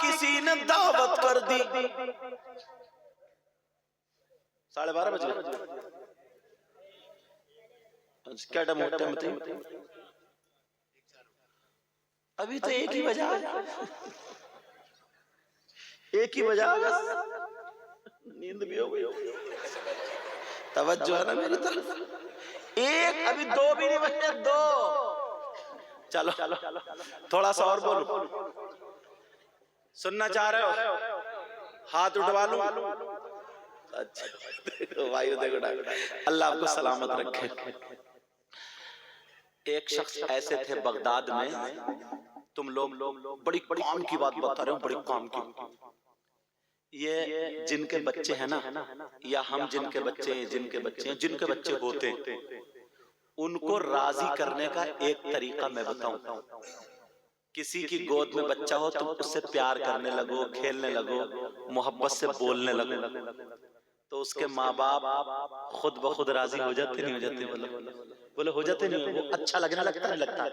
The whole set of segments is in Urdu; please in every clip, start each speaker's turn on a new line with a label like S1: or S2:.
S1: کسی نے دعوت کر دی، 12:30 بج گئے، کیا ٹائم ہوتا ہے؟ ابھی تو 1 ہی بجا، 1 ہی بجا، نیند بھی ہو گئی، توجہ ہے نا میری طرف؟ 1 ابھی 2 بھی نہیں بجے، 2۔ چلو تھوڑا سا اور بولو، سننا چاہ رہے ہو؟ ہاتھ اٹھوا لوں؟ اچھا دیکھو بھائی، دیکھو اللہ آپ کو سلامت رکھے۔ ایک شخص ایسے تھے بغداد میں، تم لوگ بڑی کام کی بات بتا رہے ہو، بڑی کام کی، یہ جن کے بچے ہیں نا، یا ہم جن کے بچے ہیں، جن کے بچے ہوتے ہیں، ان کو راضی کرنے کا ایک طریقہ میں بتاؤں۔ کسی کی گود میں بچہ ہو، تم اس سے پیار کرنے لگو، کھیلنے لگو، محبت سے بولنے لگو، تو اس کے ماں باپ خود بخود راضی ہو جاتے نہیں ہو جاتے؟ بولے ہو جاتے نہیں؟ وہ اچھا لگنے لگتا نہیں لگتا؟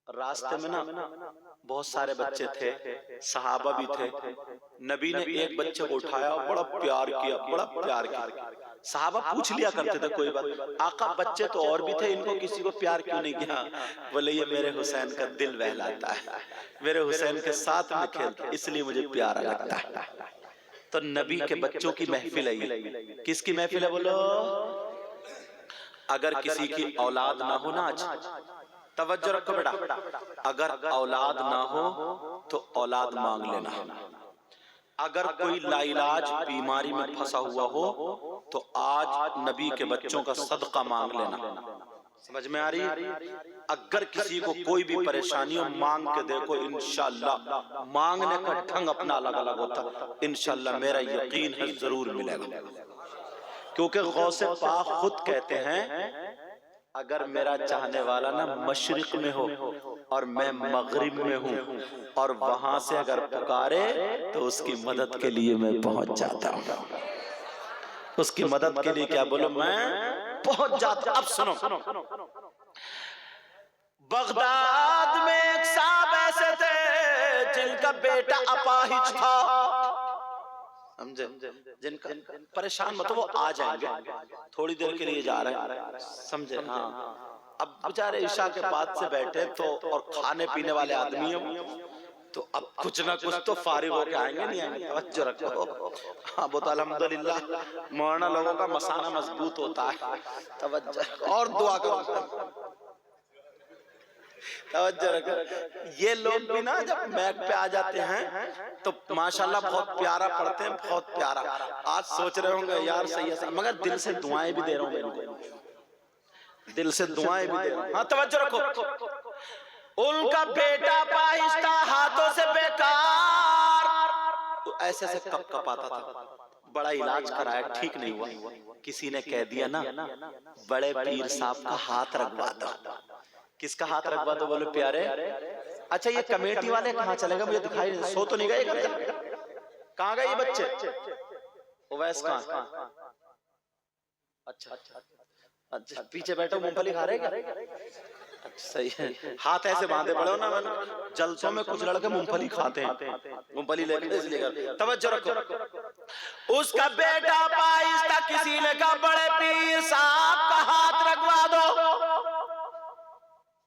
S1: راستے میں نا بہت سارے بچے تھے، صحابہ بھی تھے، نبی نے ایک بچے کو اٹھایا، بڑا پیار کیا، بڑا پیار کیا۔ صحابہ پوچھ لیا کرتے تھے کوئی بات، آقا بچے تو اور بھی تھے، ان کو کسی کو پیار کیوں نہیں کیا؟ بولے یہ میرے حسین کا دل بہلاتا ہے، میرے حسین کے ساتھ میں کھیلتا، اس لیے مجھے پیارا لگتا ہے۔ تو نبی کے بچوں کی محفل ہے یہ۔ کس کی محفل ہے بولو؟ اگر کسی کی اولاد نہ ہو نا، آج توجہ رکھو بیٹا، اگر اولاد نہ ہو تو اولاد مانگ لینا۔ اگر کوئی لا علاج بیماری میں پھنسا ہوا ہو تو آج نبی کے بچوں کا صدقہ مانگ لینا۔ سمجھ میں آ رہی ہے؟ اگر کسی کو کوئی بھی پریشانی ہو، مانگ کے دیکھو، انشاءاللہ مانگنے کا ڈھنگ اپنا الگ الگ ہوتا، انشاءاللہ میرا یقین ہے ضرور ملے گا۔ کیونکہ غوث پاک خود کہتے ہیں اگر میرا چاہنے والا نا مشرق میں ہو اور میں مغرب میں ہوں، اور وہاں سے اگر پکارے تو اس کی مدد کے لیے میں پہنچ جاتا ہوں۔ اس کی مدد کے لیے کیا بولو؟ میں پہنچ جاتا ہوں۔ اب سنو، بغداد میں ایک صاحب ایسے تھے جن کا بیٹا اپاہج تھا، سمجھے؟ جن کا پریشان مت، وہ آ جائیں گے، تھوڑی دیر کے لیے جا رہے ہیں، سمجھے؟ ہاں، اب بیچارے عشاء کے بعد سے بیٹھے تو، اور کھانے پینے والے آدمی ہوں تو اب کچھ نہ کچھ تو فارغ ہو کے آئیں گے، نہیں آئیں گے؟ توجہ رکھو۔ ہاں وہ تو الحمدللہ مولانا لوگوں کا مسانہ مضبوط ہوتا ہے، توجہ اور دعا کرو، توجہ رکھو۔ یہ لوگ بھی نا جب میک پہ آ جاتے ہیں تو ماشاءاللہ بہت پیارا پڑھتے ہیں، بہت پیارا۔ آج سوچ رہے ہوں گے یار صحیح ہے، مگر دل سے دعائیں بھی دے رہا ہوں میں ان کو، دل سے دعائیں بھی دے رہا ہوں۔ ہاں توجہ رکھو، ان کا بیٹا اپاہج تھا، ہاتھوں سے بیکار، تو ایسے سے کپ کپ آتا تھا، بڑا علاج کرایا، ٹھیک نہیں ہوا۔ کسی نے کہہ دیا نا بڑے پیر صاحب کا ہاتھ رکھوا دو۔ کس کا ہاتھ رکھوا دو بولو پیارے؟ اچھا یہ کمیٹی والے کہاں چلے گئے؟ مجھے دکھائی نہیں، سو تو نہیں گئے گھر جا؟ کہاں گئے یہ بچے؟ اویس کہاں؟ اچھا اچھا پیچھے بیٹھو، مونگ پھلی کھا رہے کیا؟ صحیح ہے، ہاتھ ایسے باندھے پڑے ہو نا، جلسوں میں کچھ لڑکے مونگ پھلی کھاتے ہیں، مونگ پھلی لے کے اس لیے کر۔ توجہ رکھو، اس کا بیٹا اپاہج تھا، کسی نے کہا بڑے پیر صاحب کا ہاتھ رکھوا دو،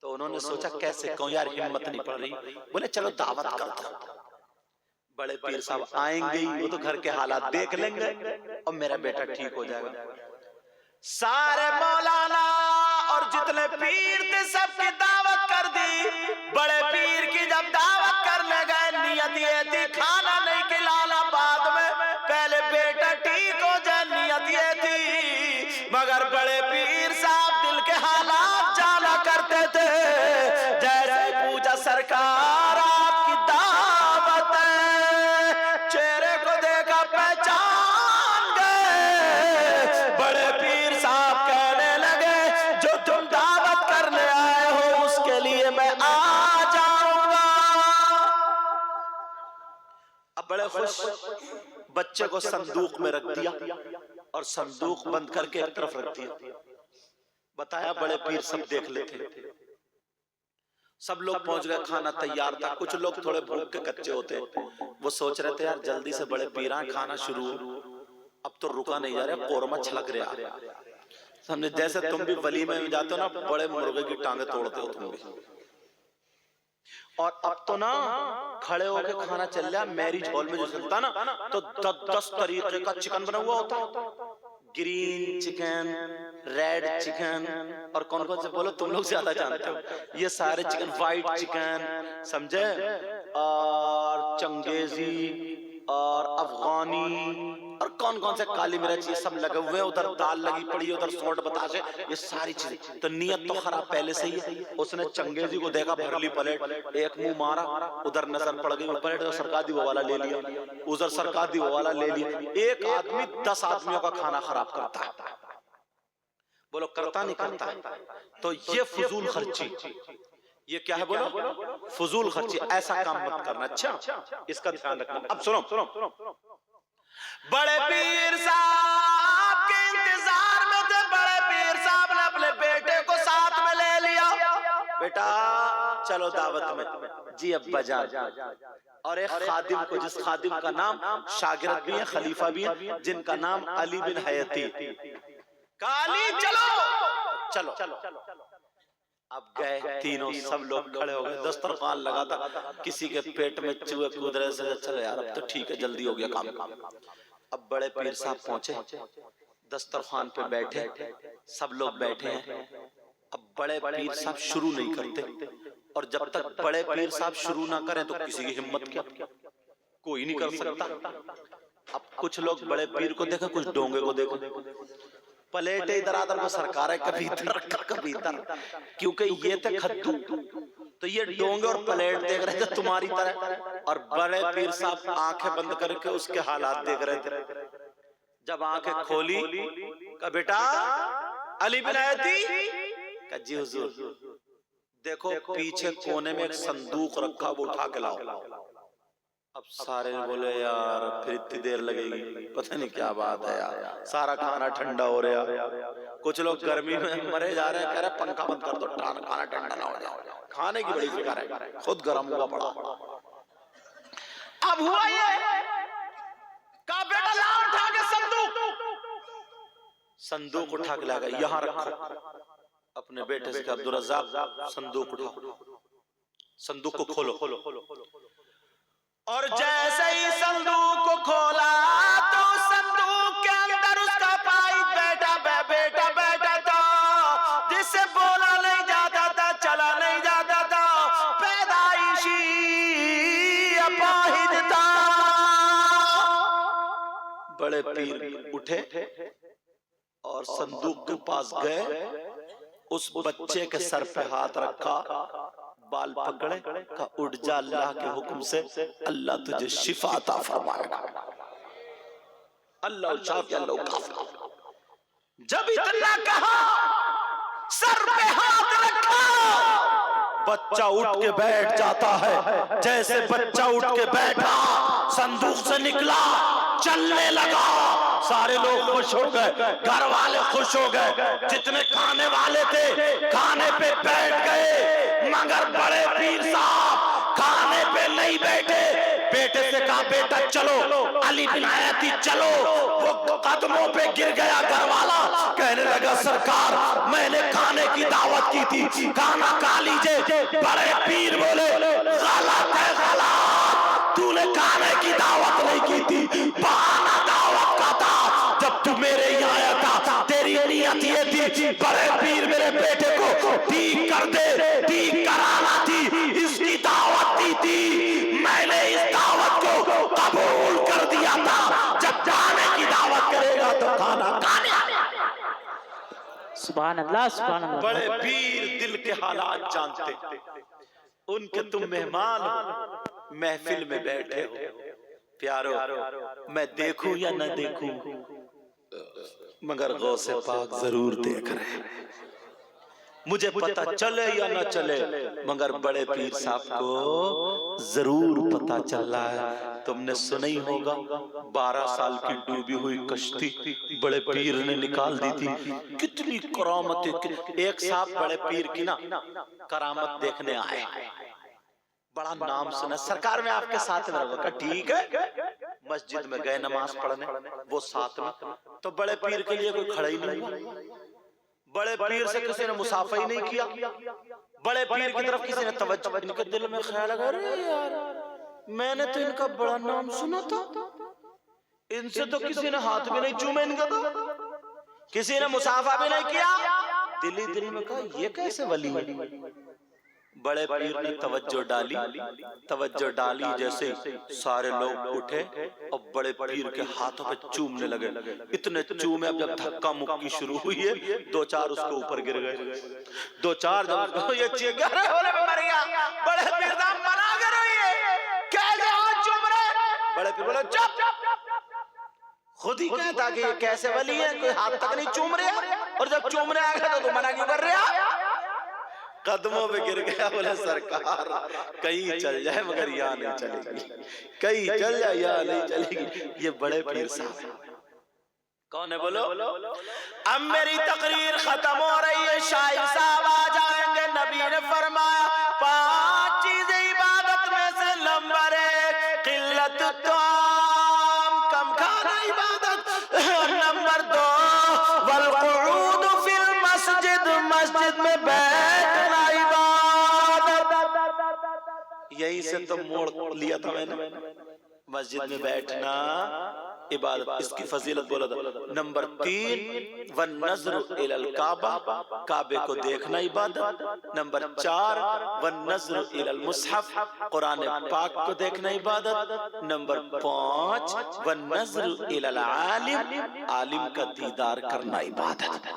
S1: تو انہوں نے سوچا کیسے کہوں یار، ہمت نہیں پڑ رہی، بولے چلو دعوت کرتا ہوں۔ بڑے پیر صاحب آئیں گے، وہ تو گھر کے حالات دیکھ لیں گے اور میرا بیٹا ٹھیک ہو جائے گا۔ سارے مولانا اور جتنے پیر تھے سب کی دعوت کر دی۔ بڑے پیر کی جب دعوت کرنے گئے، نیت یہ تھی کھانا نہیں کھلانا، بعد میں پہلے بیٹا ٹھیک ہو جائے، نیت یہ تھی۔ مگر بڑے پیر صاحب دل کے حالات جانا کرتے تھے، جیسے پوچھا سرکار آپ کی دعوت ہے، چہرے کو دیکھا پہچان گئے، بڑے پیر صاحب کہنے لگے جو تم دعوت کرنے آئے ہو اس کے لیے میں آ جاؤں گا۔ اب بڑے خوش، بچے کو صندوق میں رکھ دیا اور صندوق بند کر کے ایک طرف رکھ دیا۔ بتایا بڑے پیر سب دیکھ لیتے، سب لوگ پہنچ گئے، کھانا تیار تھا. کچھ لوگ تھوڑے بھوک کے کچے ہوتے، وہ سوچ رہے تھے یار جلدی سے بڑے پیراں کھانا شروع ہو، اب تو رکا نہیں جا رہا، قورمہ چھلک رہا. سمجھے جیسے تم بھی ولیمے میں جاتے ہو نا، بڑے مرغے کی ٹانگیں توڑتے ہو تم بھی. اور اب تو نا کھڑے ہو کے کھانا چل رہا. میرج ہال میں جو چلتا نا تو 10 طریقے کا چکن بنا ہوا ہوتا، گرین چکن، ریڈ چکن، اور کون کون سے بولو تم لوگ زیادہ جانتے ہو. یہ سارے چکن، وائٹ چکن سمجھے، اور چنگیزی اور افغانی اور کون کون سے کالی مرچ، یہ سب لگے ہوئے. ادھر دال لگی پڑی ہے، ادھر سوٹ بتاشے، یہ ساری چیزیں. تو نیت تو خراب پہلے سے ہی ہے. اس نے چنگیزی کو دیکھا، بھر لی پلیٹ، ایک منہ مارا، ادھر نظر پڑ گئی وہ پلیٹ، ادھر سرکار دی وہ والا لے لیا، ادھر سرکار دی وہ والا لے لیا. ایک آدمی 10 آدمیوں کا کھانا خراب کرتا ہے. بولو کرتا نہیں کرتا؟ تو یہ فضول خرچی، یہ کیا ہے بولو؟ فضول خرچی. ایسا کام مت کرنا. اچھا اس کا دھیان رکھنا. اب سنو، بڑے پیر صاحب کے انتظار میں تھے. بڑے پیر صاحب نے اپنے بیٹے کو ساتھ میں لے لیا. بیٹا چلو دعوت میں. جی ابا جان. اور ایک خادم کو، جس خادم کا نام شاگرد بھی ہے، خلیفہ بھی ہے، جن کا نام علی بن حیاتی. کالی چلو چلو. اب گئے تینوں، سب لوگ کھڑے ہو گئے، دسترخوان لگا تھا. کسی کے پیٹ میں چوہے کود رہے سے چلو یار اب تو ٹھیک ہے، جلدی ہو گیا کام. اب بڑے پیر صاحب پہنچے، دسترخوان پہ بیٹھے، سب لوگ بیٹھے ہیں. اب بڑے پیر صاحب شروع نہیں کرتے، اور جب تک بڑے پیر صاحب شروع نہ کریں تو کسی کی ہمت کیا، کوئی نہیں کر سکتا. اب کچھ لوگ بڑے پیر کو دیکھیں، کچھ ڈونگے کو دیکھیں. پلیٹیں ادھر آدھر وہ سرکار ہے، کبھی ادھر کبھی ادھر، کیونکہ یہ تھے خدو. تو یہ ڈونگے اور پلیٹ دیکھ رہے تھے تمہاری طرح، اور بڑے پیر صاحب آنکھیں بند کر کے اس کے حالات دیکھ رہے تھے. جب آنکھیں کھولی، کہا بیٹا علی بن حیاتی. کہا جی حضور. دیکھو پیچھے کونے میں ایک صندوق رکھا، وہ اٹھا کے لاؤ. اب سارے بولے یار پھر اتنی دیر لگے گی، پتہ نہیں کیا بات ہے یار، سارا کھانا ٹھنڈا ہو رہا. کچھ لوگ گرمی میں مرے جا رہے ہیں، کہہ رہے پنکھا بند کر دو کھانا ٹھنڈا نہ ہو جائے. کھانے کی بڑی فکر ہے، خود گرم ہوا پڑا. اب ہوا یہ کہا بیٹا لا اٹھا کے صندوق اٹھا کے لگا، یہاں رکھو. اپنے بیٹے سے کہا عبدالرزاق صندوق اٹھاؤ، صندوق کو کھولو. اور جیسے ہی صندوق کو کھولا تو صندوق کے اندر اس کا پائپ بیٹا تھا، جس سے بولا نہیں جاتا تھا، چلا نہیں جاتا تھا، پیدائشی اپاہج تھا. بڑے پیر اٹھے اور صندوق کے پاس گئے، اس بچے کے سر پہ ہاتھ رکھا، بال پکڑے، کہا اٹھ جا، اللہ کے حکم سے اللہ تجھے شفا عطا فرمائے گا. اللہ شافی اللہ کافی. جب اتنا کہا، سر پہ ہاتھ رکھا، بچہ اٹھ کے بیٹھ جاتا ہے. جیسے بچہ اٹھ کے بیٹھا، صندوق سے نکلا، چلنے لگا. سارے لوگ خوش ہو گئے، گھر والے خوش ہو گئے، جتنے کھانے والے تھے کھانے پہ بیٹھ گئے. مگر بڑے پیر صاحب کھانے پہ نہیں بیٹھے. بیٹے سے کہا بیٹا چلو، علی بن حیاتی چلو. وہ قدموں پہ گر گیا. گھر والا کہنے لگا سرکار میں نے کھانے کی دعوت کی تھی، کھانا کھا لیجئے. بڑے پیر بولے غلط ہے، غلط، تو نے کھانے کی دعوت نہیں کی تھی، بہانہ دعوت کا تھا. جب تو میرے یہاں آیا تھا تیری نیت یہ تھی بڑے پیر میرے بیٹے کو ٹھیک کر دے، ٹھیک کرانا تھی، اس کی دعوت دی تھی. میں نے اس دعوت کو قبول کر دیا تھا. جب کھانے کی دعوت کرے گا تو کھانا کھانے.
S2: سبحان اللہ سبحان اللہ.
S1: بڑے پیر دل کے حالات جانتے، ان کے تم مہمان ہو، محفل میں بیٹھے ہو. پیارو میں دیکھوں یا نہ دیکھوں، مگر غوث پاک ضرور دیکھ رہے. مجھے پتا چلے یا نہ چلے مگر بڑے پیر صاحب کو ضرور پتا چل رہا ہے۔ تم نے سنا ہی ہوگا 12 سال کی ڈوبی ہوئی کشتی بڑے پیر نے نکال دی تھی، کتنی کرامتیں۔ ایک صاحب بڑے پیر کی نا کرامت دیکھنے آئے، بڑا نام سنا، سرکار میں آپ کے ساتھ میں رہا، ٹھیک ہے۔ مسجد میں گئے نماز پڑھنے، وہ ساتھ میں، تو بڑے پیر کے لیے کوئی کھڑا ہی نہیں ہوا، بڑے پیر سے کسی نے مصافحہ ہی نہیں کیا، بڑے پیر کی طرف کسی نے توجہ، ان کے دل میں خیال لگا، ارے یار میں نے تو ان کا بڑا نام سنا تھا، ان سے تو کسی نے ہاتھ بھی نہیں چومے، ان کا تو کسی نے مصافحہ بھی نہیں کیا۔ دل ہی دل میں کہا یہ کیسے ولی ہے؟ بڑے پیر نے توجہ ڈالی، جیسے سارے لوگ اٹھے اور بڑے پیر کے ہاتھوں پہ چومنے لگے، اتنے چومے، اب جب دھکا مکی شروع ہوئی ہے 2-4 اس کے اوپر گر گئے، 2-4 جب یہ چیخ رہے ہونے میں مر گیا، بڑے پیر صاحب منع کرو، یہ کیسے ہاتھ چوم رہے؟ بڑے پیر بولے چپ، خود ہی کہتا کہ یہ کیسے ولی ہے، کوئی ہاتھ تک نہیں چوم رہے، اور جب چومنے آ گیا تو منع کیوں کر رہے؟ قدموں پہ گر گیا، بولے سرکار کہیں چل جائے مگر یہاں نہیں چلے گی، کہیں چل جائے یہاں نہیں چلے گی۔ یہ بڑے پیر صاحب کون ہے بولو؟ اب میری تقریر ختم ہو رہی ہے، شاہد صاحب آ جائیں گے۔ نبی نے فرمایا 5 چیزیں عبادت میں سے نمبر 1 قلت الطعام، کم کھانا عبادت، نمبر 2 والقعود فی المسجد، مسجد میں بیٹھنا عبادت۔ یہی سے تو موڑ لیا تھا میں نے، مسجد میں بیٹھنا عبادت، اس کی فضیلت بولا تھا۔ نمبر 3 والنظر الی الکعبہ، کعبے کو دیکھنا عبادت۔ نمبر 4 والنظر الی المصحف، قرآن پاک کو دیکھنا عبادت۔ نمبر 5 والنظر الی العالم، عالم کا دیدار کرنا عبادت۔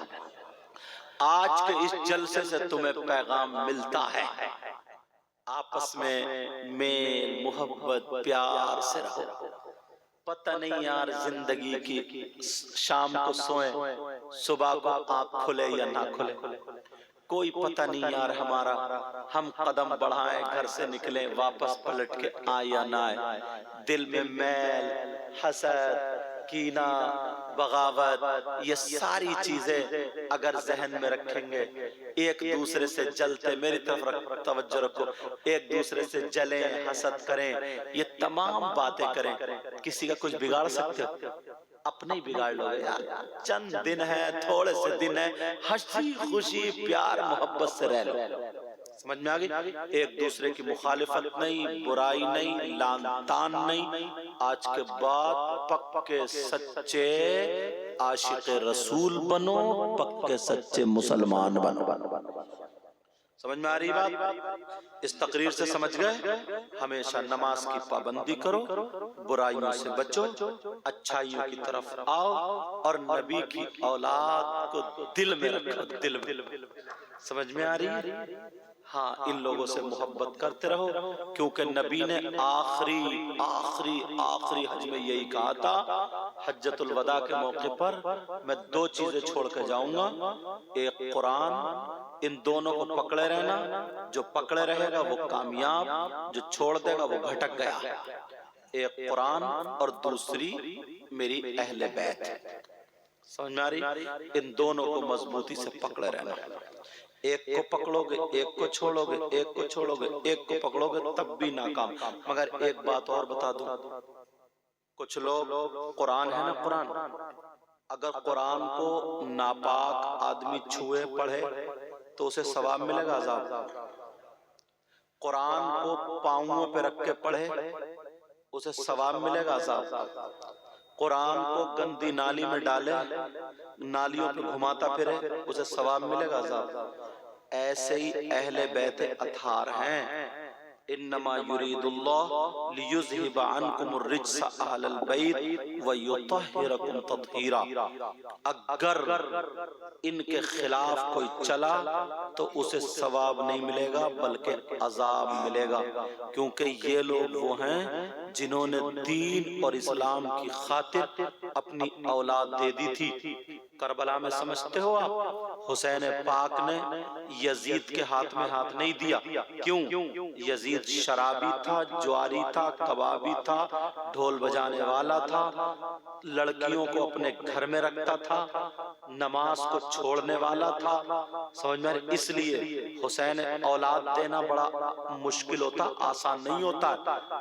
S1: آج کے اس جلسے سے تمہیں پیغام ملتا ہے، آپس میں میل محبت پیار سے رہو۔ پتہ نہیں یار زندگی کی، شام کو سوئیں صبح کو آنکھ کھلے یا نہ کھلے، کوئی پتہ نہیں یار ہمارا، ہم قدم بڑھائیں گھر سے نکلیں واپس پلٹ کے آئے یا نہ آئے، دل میں میل، حسد، کینہ، بغاوت، یہ ساری چیزیں اگر ذہن میں رکھیں گے، ایک دوسرے سے جلتے، میری طرف توجہ رکھو، ایک دوسرے سے جلیں، حسد کریں، یہ تمام باتیں کریں، کسی کا کچھ بگاڑ سکتے ہو؟ اپنے ہی بگاڑ لو یار، چند دن ہے، تھوڑے سے دن ہے، ہنسی خوشی پیار محبت سے رہ لو۔ سمجھ میں آگئی؟ ایک دوسرے کی مخالفت نہیں، برائی نہیں، لان تان نہیں، آج کے بعد پکے سچے عاشق رسول بنو، پکے سچے مسلمان بنو۔ سمجھ میں آ رہی بات؟ اس تقریر سے سمجھ گئے؟ ہمیشہ نماز کی پابندی کرو، برائیوں سے بچو، اچھائیوں کی طرف آؤ، اور نبی کی اولاد کو دل میں رکھو، دل میں۔ سمجھ میں آ رہی ہے؟ ہاں، ان لوگوں سے محبت کرتے رہو، کیونکہ نبی نے آخری حج میں یہی کہا تھا، حجۃ الوداع کے موقع پر میں 2 چیزیں چھوڑ کے جاؤں گا، ایک قرآن، ان دونوں کو پکڑے رہنا، جو پکڑے رہے گا وہ کامیاب، جو چھوڑ دے گا وہ بھٹک گیا۔ ایک قرآن اور دوسری میری اہل بیت۔ سمجھ میں آ رہی؟ ان دونوں کو مضبوطی سے پکڑے رہنا، ایک کو پکڑو گے ایک کو چھوڑو گے، ایک کو چھوڑو گے ایک کو پکڑو گے تب بھی ناکام۔ مگر ایک بات اور بتا دوں، کچھ لوگ قرآن ہے نا، قرآن، اگر قرآن کو ناپاک آدمی چھوئے پڑھے تو اسے ثواب ملے گا، عذاب؟ قرآن کو پاؤں پہ رکھ کے پڑھے اسے ثواب ملے گا، عذاب؟ قرآن کو گندی نالی میں ڈالے، نالیوں پہ گھماتا پھرے، اسے ثواب ملے گا، عذاب؟ ایسے ہی اہل بیت اطہار ہیں، انما یرید اللہ لیذہب عنکم الرجس اہل البیت ویطہرکم تطہیرا۔ اگر ان کے خلاف کوئی چلا تو اسے ثواب نہیں ملے گا بلکہ عذاب ملے گا، کیونکہ یہ لوگ وہ ہیں جنہوں نے دین اور اسلام کی خاطر اپنی اولاد دے دی تھی، کربلا میں سمجھتے ہو آپ حسین پاک نے یزید کے ہاتھ میں ہاتھ نہیں دیا. کیوں؟ یزید شرابی تھا، جواری تھا، کبابی تھا، ڈھول بجانے والا تھا، لڑکیوں کو اپنے گھر میں رکھتا تھا، نماز کو چھوڑنے والا تھا. سمجھ میں؟ اس لیے حسین اولاد دینا بڑا مشکل ہوتا، آسان نہیں ہوتا.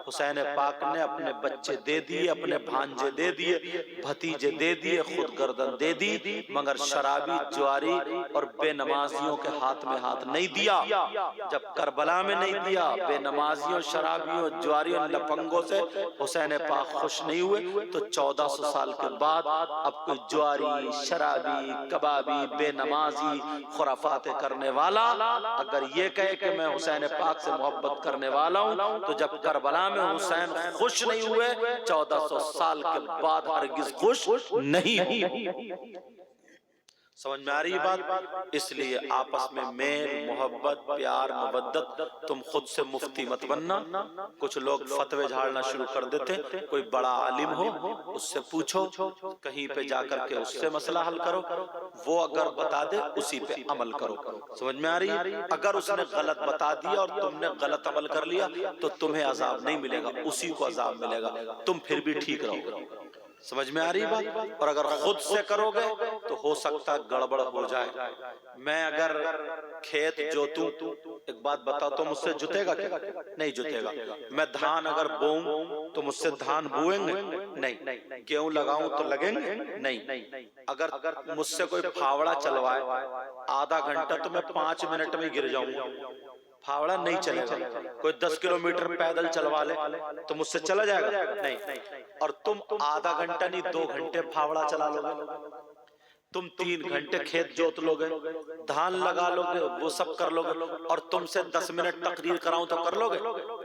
S1: حسین پاک نے اپنے بچے دے دیے، اپنے بھانجے دے دیے، بھتیجے دے دیے، خود گردن دے دی، مگر شرابی، جواری اور بے نمازیوں کے ہاتھ میں ہاتھ نہیں دیا. جب کربلا میں نہیں دیا، بے نمازیوں، شرابیوں، جواریوں، لپنگوں سے حسین پاک خوش نہیں ہوئے، تو 1400 سال کے بعد اب کوئی جواری، شرابی، کبابی، بے نمازی، خرافات کرنے والا اگر یہ کہے کہ میں حسین پاک سے محبت کرنے والا ہوں، تو جب کربلا میں حسین خوش نہیں ہوئے، 1400 سال کے بعد ہرگز خوش نہیں ہوں. سمجھ میں آ رہی بات؟ اس لیے آپس میں میل، محبت، پیار، مودت. تم خود سے مفتی مت بننا. کچھ لوگ فتوے جھاڑنا شروع کر دیتے. کوئی بڑا عالم ہو اس سے پوچھو، کہیں پہ جا کر کے اس سے مسئلہ حل کرو، وہ اگر بتا دے اسی پہ عمل کرو. سمجھ میں آ رہی ہے؟ اگر اس نے غلط بتا دیا اور تم نے غلط عمل کر لیا تو تمہیں عذاب نہیں ملے گا، اسی کو عذاب ملے گا. تم پھر بھی ٹھیک رہو گے. سمجھ میں آ رہی بات؟ اور اگر خود سے کرو گے تو ہو سکتا گڑبڑ ہو جائے. میں اگر کھیت جوتوں، ایک بات بتاؤ، تو مجھ سے جتے گا کیا؟ نہیں جتے گا. میں دھان اگر بوؤں تو مجھ سے دھان بوئیں گے؟ نہیں. گیہوں لگاؤں تو لگیں گے؟ نہیں. اگر مجھ سے کوئی پھاوڑا چلوائے آدھا گھنٹہ تو میں 5 منٹ میں گر جاؤں گا. پھاوڑا نہیں چلے گا. کوئی 10 کلومیٹر پیدل چلوا لے تو مجھ سے چلا جائے گا؟ نہیں. اور تم آدھا گھنٹہ نہیں 2 گھنٹے پھاوڑا چلا لو گے، تم 3 گھنٹے کھیت جوت لو گے، دھان لگا لو گے، وہ سب کر لو گے، اور تم سے 10 منٹ تقریر کراؤں تو کر لو گے؟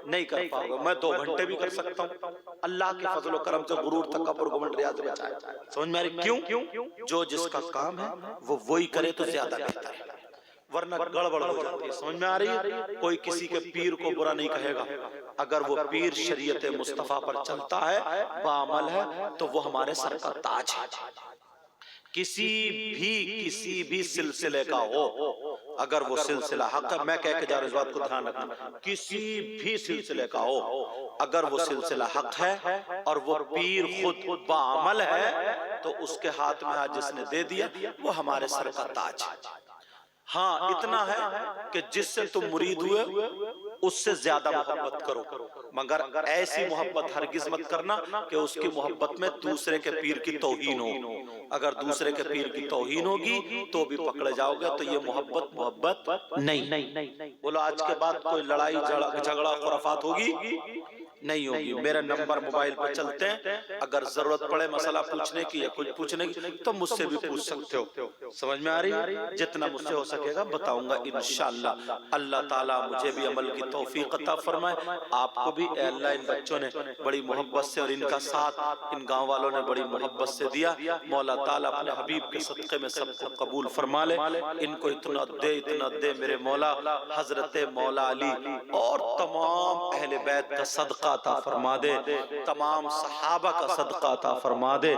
S1: نہیں کر پاؤ گے. میں 2 گھنٹے بھی کر سکتا ہوں. اللہ کے فضل و کرم سے غرور، تکبر، گھمنڈ، ریا سے بچائے. سمجھ میں آ رہی؟ کیوں؟ جو جس کا کام ہے وہ وہی کرے تو زیادہ بہتر ہے، ورنہ گڑبڑ ہو جاتی ہے. سمجھ میں آ رہی ہے؟ کوئی کسی کے پیر کو برا نہیں کہے گا اگر وہ پیر شریعت مصطفیٰ پر چلتا ہے، بعمل ہے، تو وہ ہمارے سر کا تاج ہے. کسی بھی سلسلے کا ہو، اگر وہ سلسلہ حق ہے، میں کہہ کے جا رہا ہوں، اس بات کو دھیان رکھنا، کسی بھی سلسلے کا ہو، اگر وہ سلسلہ حق ہے اور وہ پیر خود بعمل ہے، تو اس کے ہاتھ میں آج جس نے دے دیا وہ ہمارے سر کا تاج ہے. ہاں اتنا ہے کہ جس سے تم مرید ہوئے اس سے زیادہ محبت کرو، مگر ایسی محبت ہرگز مت کرنا کہ اس کی محبت میں دوسرے کے پیر کی توہین ہو. اگر دوسرے کے پیر کی توہین ہوگی تو بھی پکڑے جاؤ گے. تو یہ محبت نہیں. بولو آج کے بعد کوئی لڑائی جھگڑا خرافات ہوگی؟ نہیں ہوگی. میرا نمبر موبائل پہ چلتے ہیں، اگر ضرورت پڑے مسئلہ پوچھنے کی یا کچھ پوچھنے کی تو مجھ سے بھی پوچھ سکتے ہو. سمجھ میں آ رہی ہے؟ جتنا مجھ سے ہو سکے گا بتاؤں گا انشاءاللہ. اللہ تعالیٰ مجھے بھی عمل کی توفیق عطا فرمائے، آپ کو بھی. اے اللہ ان بچوں نے بڑی محبت سے اور ان کا ساتھ ان گاؤں والوں نے بڑی محبت سے دیا. مولا تعالیٰ اپنے حبیب کے صدقے میں سب کو قبول فرما لے. ان کو اتنا دے میرے مولا. حضرت مولا علی اور تمام اہل بیت کا صدقہ عطا فرما دے، تمام صحابہ کا صدقہ عطا فرما دے.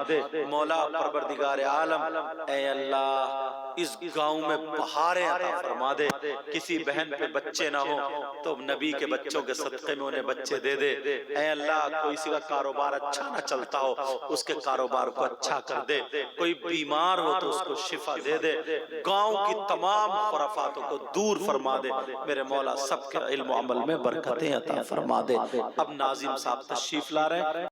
S1: مولا پروردگار عالم اے اللہ اس گاؤں میں بہاریں عطا فرما دے. کسی بہن پہ بچے نہ ہو تو نبی کے بچوں کے صدقے میں انہیں بچے دے دے. اے اللہ کوئی سی کا کاروبار اچھا نہ چلتا ہو اس کے کاروبار کو اچھا کر دے. کوئی بیمار ہو تو اس کو شفا دے دے. گاؤں کی تمام خرافاتوں کو دور فرما دے میرے مولا. سب کے علم و عمل میں برکتیں عطا فرما دے. اب ناظم صاحب تشریف لا رہے ہیں.